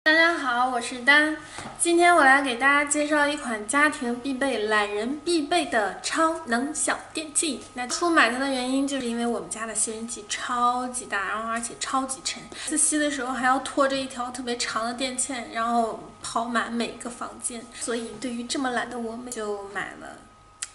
大家好，我是丹。今天我来给大家介绍一款家庭必备、懒人必备的超能小电器。那初买它的原因就是因为我们家的吸尘器超级大，然后而且超级沉，自吸的时候还要拖着一条特别长的电线，然后跑满每个房间。所以对于这么懒的我们，就买了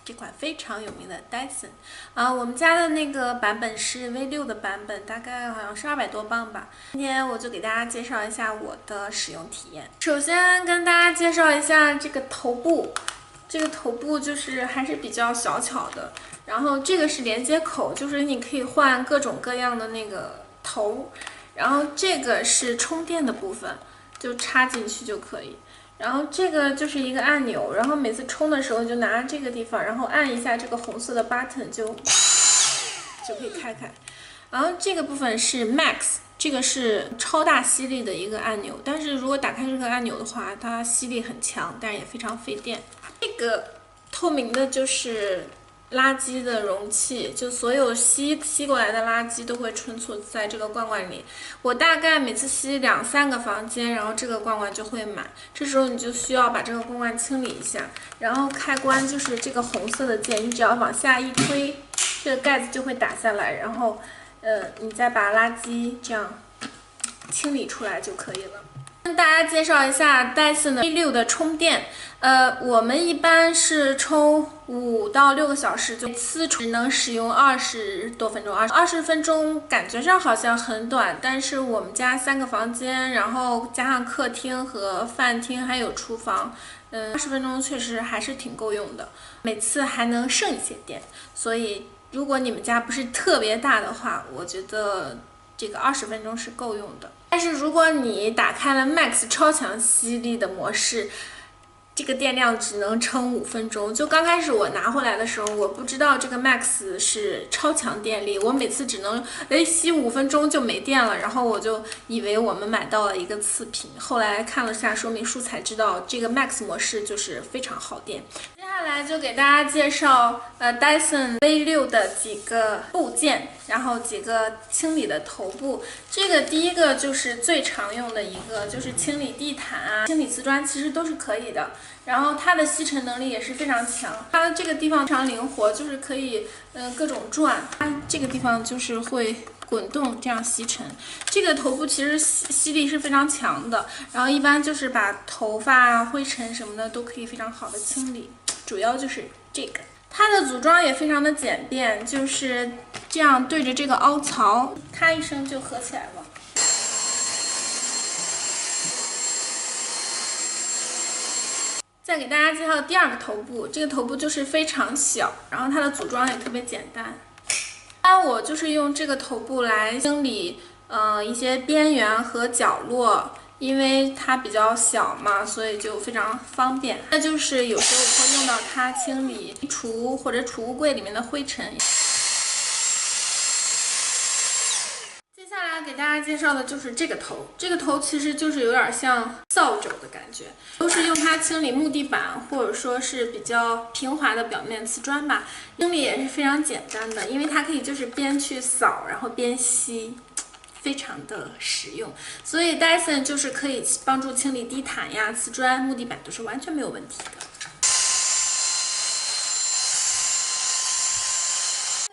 这款非常有名的 Dyson 我们家的那个版本是 V6 的版本，大概好像是200多磅吧。今天我就给大家介绍一下我的使用体验。首先跟大家介绍一下这个头部，这个头部就是还是比较小巧的。然后这个是连接口，就是你可以换各种各样的那个头。然后这个是充电的部分，就插进去就可以。然后这个就是一个按钮，然后每次充的时候就拿这个地方，然后按一下这个红色的 button 就可以开。然后这个部分是 Max， 这个是超大吸力的一个按钮，但是如果打开这个按钮的话，它吸力很强，但是也非常费电。这个透明的就是垃圾的容器，就所有吸过来的垃圾都会存储在这个罐罐里。我大概每次吸2-3个房间，然后这个罐罐就会满。这时候你就需要把这个罐罐清理一下，然后开关就是这个红色的键，你只要往下一推，这个盖子就会打下来，然后你再把垃圾这样清理出来就可以了。跟大家介绍一下戴森的 V6 的充电，我们一般是充5到6个小时，就每次只能使用20多分钟，20分钟感觉上好像很短，但是我们家3个房间，然后加上客厅和饭厅还有厨房，20分钟确实还是挺够用的，每次还能剩一些电，所以如果你们家不是特别大的话，我觉得这个20分钟是够用的。但是如果你打开了 Max 超强吸力的模式，这个电量只能撑5分钟。就刚开始我拿回来的时候，我不知道这个 Max 是超强电力，我每次只能吸5分钟就没电了，然后我就以为我们买到了一个次品，后来看了下说明书才知道这个 Max 模式就是非常耗电。接下来就给大家介绍Dyson V6 的几个部件，然后几个清理的头部。这个第一个就是最常用的一个，就是清理地毯啊、清理瓷砖，其实都是可以的。然后它的吸尘能力也是非常强，它的这个地方非常灵活，就是可以各种转，它这个地方就是会滚动这样吸尘。这个头部其实吸力是非常强的，然后一般就是把头发啊、灰尘什么的都可以非常好的清理。主要就是这个，它的组装也非常的简便，就是这样对着这个凹槽，咔一声就合起来了。再给大家介绍第二个头部，这个头部就是非常小，然后它的组装也特别简单。我就是用这个头部来清理一些边缘和角落。因为它比较小嘛，所以就非常方便。那就是有时候我会用到它清理衣橱或者储物柜里面的灰尘。接下来给大家介绍的就是这个头，这个头其实就是有点像扫帚的感觉，都是用它清理木地板或者说是比较平滑的表面瓷砖吧。清理也是非常简单的，因为它可以就是边去扫，然后边吸。非常的实用，所以 Dyson 就是可以帮助清理地毯呀、瓷砖、木地板都是完全没有问题的。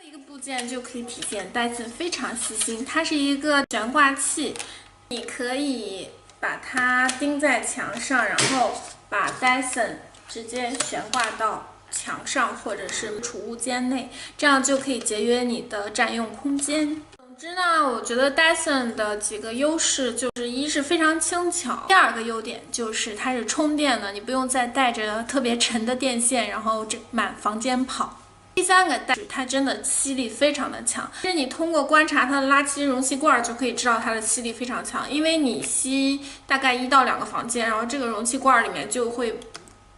这一个部件就可以体现 Dyson 非常细心，它是一个悬挂器，你可以把它钉在墙上，然后把 Dyson 直接悬挂到墙上或者是储物间内，这样就可以节约你的占用空间。总之呢，我觉得 Dyson 的几个优势就是一是非常轻巧，第二个优点就是它是充电的，你不用再带着特别沉的电线，然后满房间跑。第三个是它真的吸力非常的强，其实你通过观察它的垃圾容器罐就可以知道它的吸力非常强，因为你吸大概1到2个房间，然后这个容器罐里面就会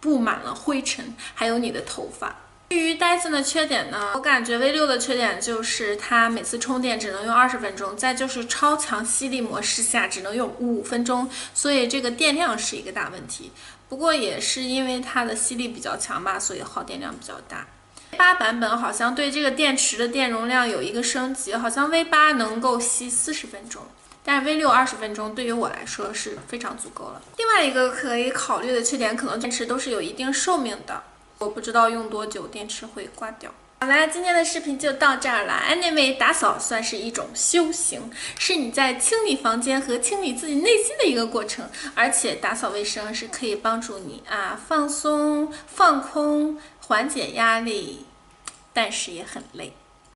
布满了灰尘，还有你的头发。至于 Dyson 的缺点呢，我感觉 V6 的缺点就是它每次充电只能用20分钟，再就是超强吸力模式下只能用5分钟，所以这个电量是一个大问题。不过也是因为它的吸力比较强吧，所以耗电量比较大。V8 版本好像对这个电池的电容量有一个升级，好像 V8 能够吸40分钟。但是 V6 20分钟对于我来说是非常足够了。另外一个可以考虑的缺点，可能电池都是有一定寿命的，我不知道用多久电池会挂掉。好啦，今天的视频就到这儿了。Anyway， 打扫算是一种修行，是你在清理房间和清理自己内心的一个过程。而且打扫卫生是可以帮助你放松、放空、缓解压力，但是也很累。